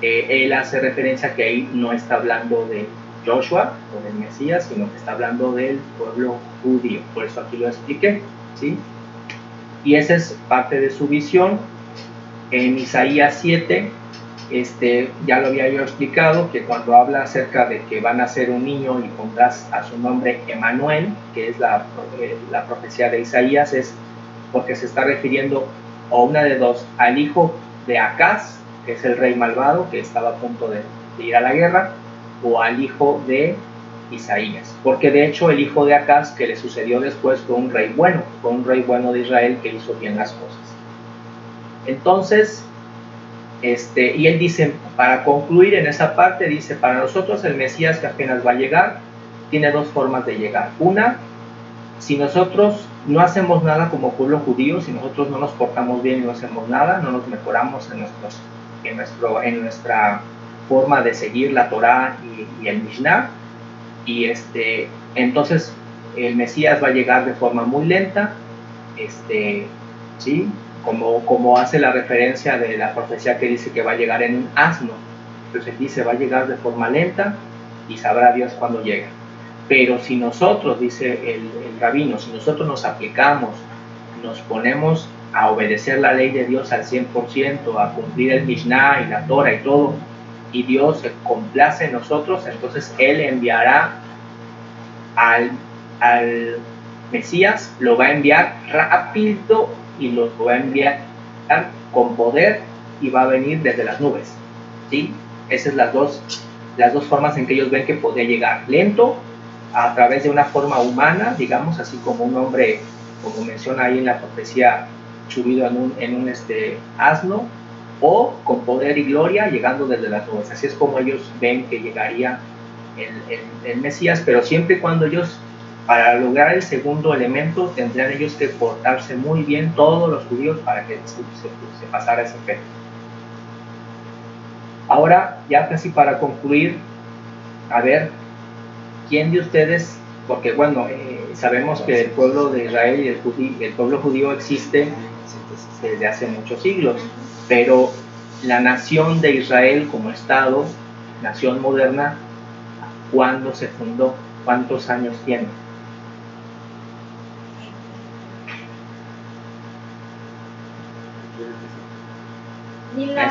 él hace referencia a que ahí no está hablando de Joshua o del Mesías, sino que está hablando del pueblo judío. Por eso aquí lo expliqué, ¿sí? Y esa es parte de su visión. En Isaías 7, ya lo había yo explicado, que cuando habla acerca de que van a ser un niño y pondrás a su nombre Emanuel, que es la profecía de Isaías, es porque se está refiriendo a una de dos, al hijo de Acaz, que es el rey malvado que estaba a punto de ir a la guerra, o al hijo de Isaías, porque de hecho el hijo de Acaz que le sucedió después fue un rey bueno de Israel que hizo bien las cosas. Entonces, y él dice, para concluir en esa parte, dice, para nosotros el Mesías que apenas va a llegar, tiene dos formas de llegar. Una, si nosotros no hacemos nada como pueblo judío, si nosotros no nos portamos bien y no hacemos nada, no nos mejoramos en nuestra forma de seguir la Torá y el Mishnah, y entonces el Mesías va a llegar de forma muy lenta, ¿sí? Como hace la referencia de la profecía que dice que va a llegar en un asno. Entonces dice, va a llegar de forma lenta y sabrá Dios cuándo llega. Pero si nosotros, dice el rabino, si nosotros nos aplicamos, nos ponemos a obedecer la ley de Dios al 100%, a cumplir el Mishnah y la Torah y todo, y Dios se complace en nosotros, entonces Él enviará al Mesías, lo va a enviar rápido y lo va a enviar con poder y va a venir desde las nubes, ¿sí? Esas son las dos formas en que ellos ven que podría llegar. Lento, a través de una forma humana, digamos, así como un hombre, como menciona ahí en la profecía, subido en un asno, o con poder y gloria llegando desde las nubes. Así es como ellos ven que llegaría el Mesías, pero siempre y cuando ellos, para lograr el segundo elemento, tendrían ellos que portarse muy bien, todos los judíos, para que se pasara ese efecto. Ahora, ya casi para concluir, a ver, ¿quién de ustedes, porque bueno, sabemos que el pueblo de Israel y el pueblo judío existe desde hace muchos siglos, pero la nación de Israel como Estado, nación moderna, ¿cuándo se fundó? ¿Cuántos años tiene?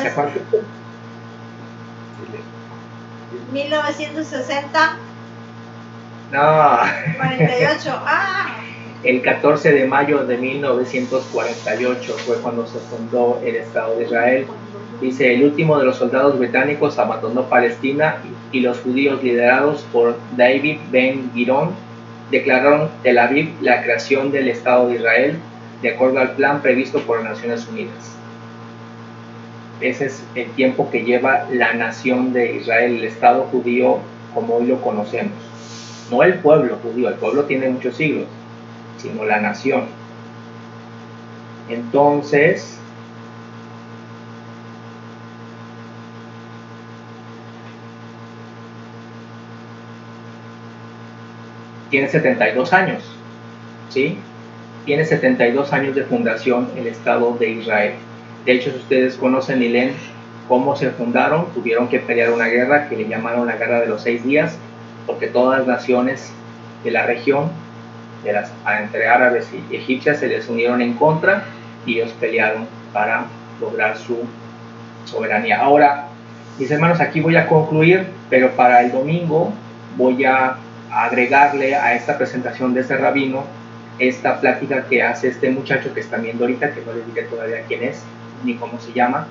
¿Se acuerdan? 1960, No, 48. el 14 de mayo de 1948 fue cuando se fundó el Estado de Israel. Dice, el último de los soldados británicos abandonó Palestina y los judíos liderados por David Ben-Gurion declararon Tel Aviv la creación del Estado de Israel de acuerdo al plan previsto por las Naciones Unidas. Ese es el tiempo que lleva la nación de Israel, el Estado judío como hoy lo conocemos. No el pueblo judío, el pueblo tiene muchos siglos, sino la nación. Entonces, tiene 72 años, ¿sí? Tiene 72 años de fundación el Estado de Israel. De hecho, si ustedes conocen y leen cómo se fundaron, tuvieron que pelear una guerra que le llamaron la Guerra de los 6 días, porque todas las naciones de la región, entre árabes y egipcias, se les unieron en contra y ellos pelearon para lograr su soberanía. Ahora, mis hermanos, aquí voy a concluir, pero para el domingo voy a agregarle a esta presentación de este rabino esta plática que hace este muchacho que están viendo ahorita, que no les diré todavía quién es ni cómo se llama,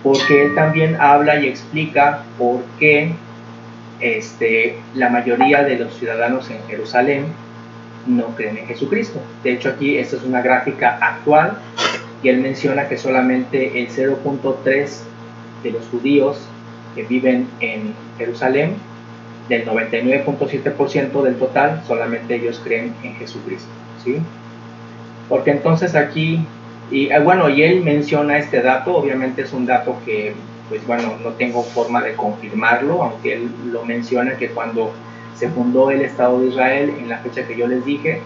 porque él también habla y explica por qué la mayoría de los ciudadanos en Jerusalén no creen en Jesucristo. De hecho, aquí esta es una gráfica actual y él menciona que solamente el 0.3 de los judíos que viven en Jerusalén, del 99.7% del total, solamente ellos creen en Jesucristo, ¿sí? Porque entonces aquí, y él menciona este dato, obviamente es un dato que, pues bueno, no tengo forma de confirmarlo, aunque él lo menciona, que cuando se fundó el Estado de Israel, en la fecha que yo les dije,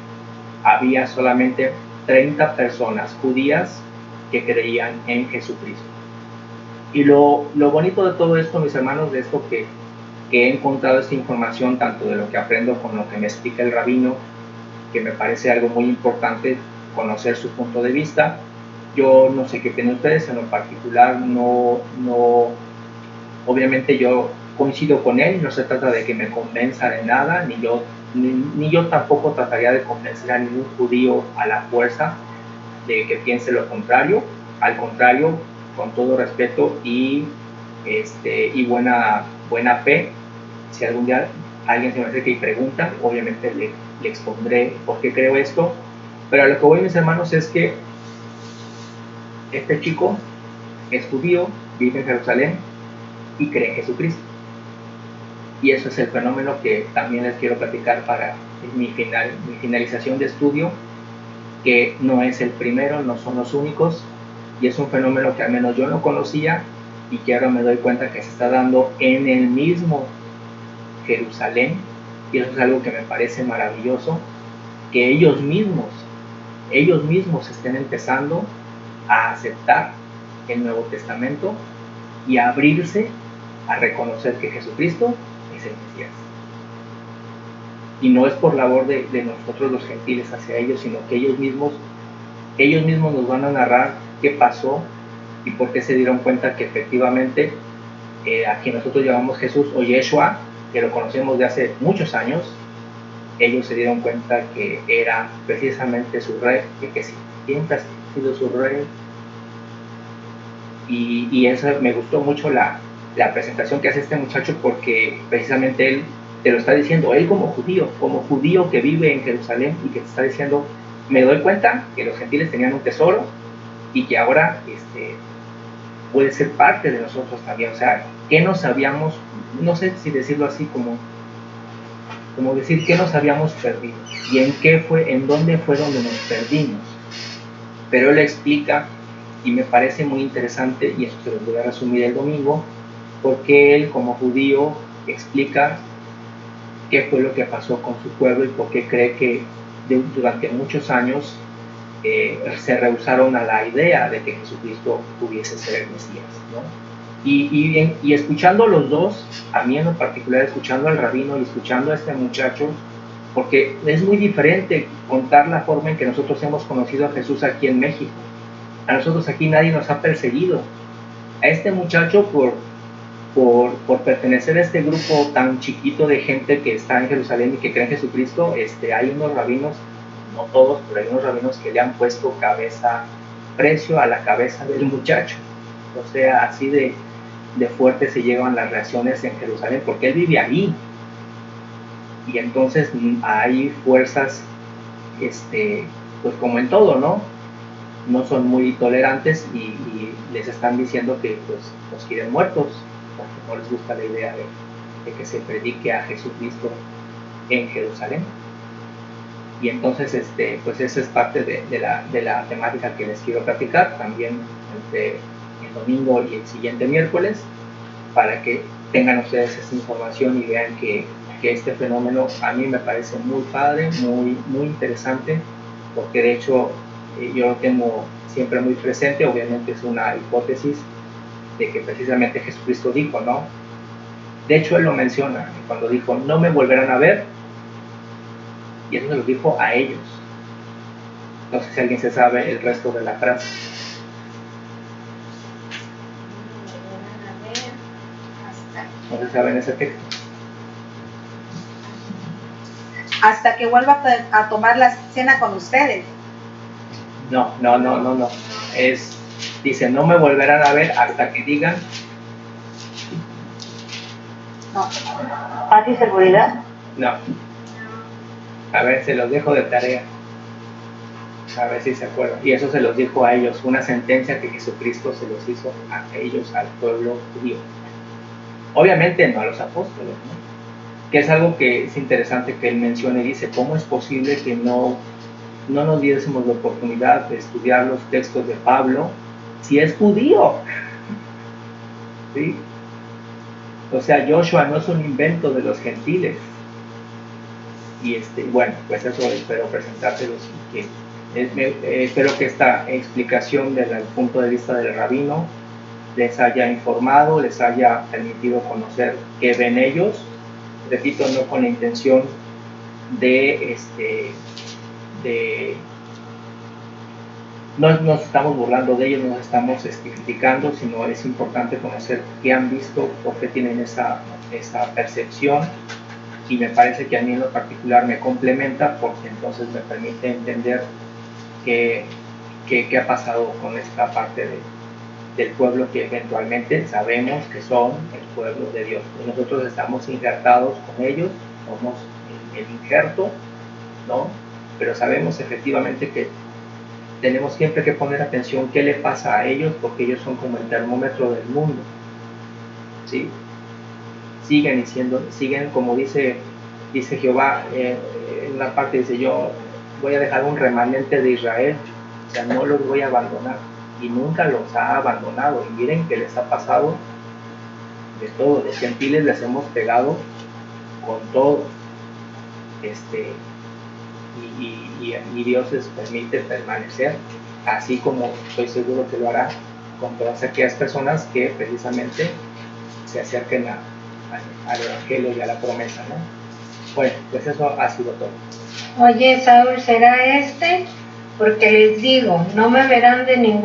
había solamente 30 personas judías que creían en Jesucristo. Y lo bonito de todo esto, mis hermanos, de esto que he encontrado esta información, tanto de lo que aprendo con lo que me explica el rabino, que me parece algo muy importante conocer su punto de vista. Yo no sé qué tienen ustedes, en lo particular obviamente yo coincido con él, no se trata de que me convenza de nada, ni yo tampoco trataría de convencer a ningún judío a la fuerza de que piense lo contrario. Al contrario, con todo respeto y buena fe, si algún día alguien se me acerca y pregunta, obviamente le expondré por qué creo esto. Pero a lo que voy, mis hermanos, es que este chico es judío, vive en Jerusalén y cree en Jesucristo. Y eso es el fenómeno que también les quiero platicar para mi finalización de estudio, que no es el primero, no son los únicos, y es un fenómeno que al menos yo no conocía y que ahora me doy cuenta que se está dando en el mismo Jerusalén, y eso es algo que me parece maravilloso, que ellos mismos estén empezando a aceptar el Nuevo Testamento y a abrirse a reconocer que Jesucristo es el Mesías. Y no es por labor de nosotros los gentiles hacia ellos, sino que ellos mismos nos van a narrar qué pasó y por qué se dieron cuenta que efectivamente a quien nosotros llamamos Jesús o Yeshua, que lo conocemos de hace muchos años, ellos se dieron cuenta que era precisamente su rey, que siempre ha sido su rey. Y eso me gustó mucho la presentación que hace este muchacho, porque precisamente él te lo está diciendo, él como judío que vive en Jerusalén, y que te está diciendo, me doy cuenta que los gentiles tenían un tesoro y que ahora puede ser parte de nosotros también. O sea, ¿qué nos habíamos, no sé si decirlo así, como decir qué nos habíamos perdido y en dónde fue donde nos perdimos? Pero él explica, y me parece muy interesante, y eso se lo voy a resumir el domingo, porque él como judío explica qué fue lo que pasó con su pueblo y por qué cree que durante muchos años se rehusaron a la idea de que Jesucristo pudiese ser el Mesías, ¿no? Y escuchando a los dos, a mí en lo particular, escuchando al rabino y escuchando a este muchacho, porque es muy diferente contar la forma en que nosotros hemos conocido a Jesús aquí en México. A nosotros aquí nadie nos ha perseguido. A este muchacho por pertenecer a este grupo tan chiquito de gente que está en Jerusalén y que cree en Jesucristo, hay unos rabinos, no todos, pero hay unos rabinos que le han puesto precio a la cabeza del muchacho. O sea, así de fuerte se llevan las reacciones en Jerusalén, porque él vive ahí. Y entonces hay fuerzas, pues como en todo, ¿no? No son muy tolerantes y les están diciendo que pues los quieren muertos, porque no les gusta la idea de que se predique a Jesucristo en Jerusalén. Y entonces, pues esa es parte de la temática que les quiero platicar también entre el domingo y el siguiente miércoles, para que tengan ustedes esa información y vean que este fenómeno a mí me parece muy padre, muy, muy interesante, porque de hecho yo lo tengo siempre muy presente. Obviamente es una hipótesis de que precisamente Jesucristo dijo, ¿no? De hecho él lo menciona cuando dijo, no me volverán a ver, y eso se lo dijo a ellos. No sé si alguien se sabe el resto de la frase. No se sabe en ese texto. Hasta que vuelva a tomar la cena con ustedes. No. Dice, no me volverán a ver hasta que digan. No. ¿Paz y seguridad? No. A ver, se los dejo de tarea. A ver si se acuerdan. Y eso se los dijo a ellos, una sentencia que Jesucristo se los hizo a ellos, al pueblo judío. Obviamente no a los apóstoles, ¿no? Que es algo que es interesante que él mencione. Dice, ¿cómo es posible que no nos diésemos la oportunidad de estudiar los textos de Pablo si es judío? ¿Sí? O sea, Joshua no es un invento de los gentiles. Y bueno, pues eso espero presentárselos y que espero que esta explicación desde el punto de vista del rabino les haya informado, les haya permitido conocer qué ven ellos. Repito, no con la intención no nos estamos burlando de ellos, no nos estamos criticando, sino es importante conocer qué han visto, por qué tienen esa percepción, y me parece que a mí en lo particular me complementa, porque entonces me permite entender qué ha pasado con esta parte del pueblo que eventualmente sabemos que son el pueblo de Dios. Y nosotros estamos injertados con ellos, somos el injerto, ¿no? Pero sabemos efectivamente que tenemos siempre que poner atención qué le pasa a ellos, porque ellos son como el termómetro del mundo, ¿sí? Siguen como dice Jehová, en una parte dice, yo voy a dejar un remanente de Israel, o sea, no los voy a abandonar, y nunca los ha abandonado. Y miren que les ha pasado de todo, de gentiles les hemos pegado con todo, y Dios les permite permanecer, así como estoy seguro que lo hará con todas aquellas personas que precisamente se acerquen al Evangelio y a la promesa, ¿no? Bueno, pues eso ha sido todo. Oye, Saúl, ¿será este? Porque les digo, no me verán de ningún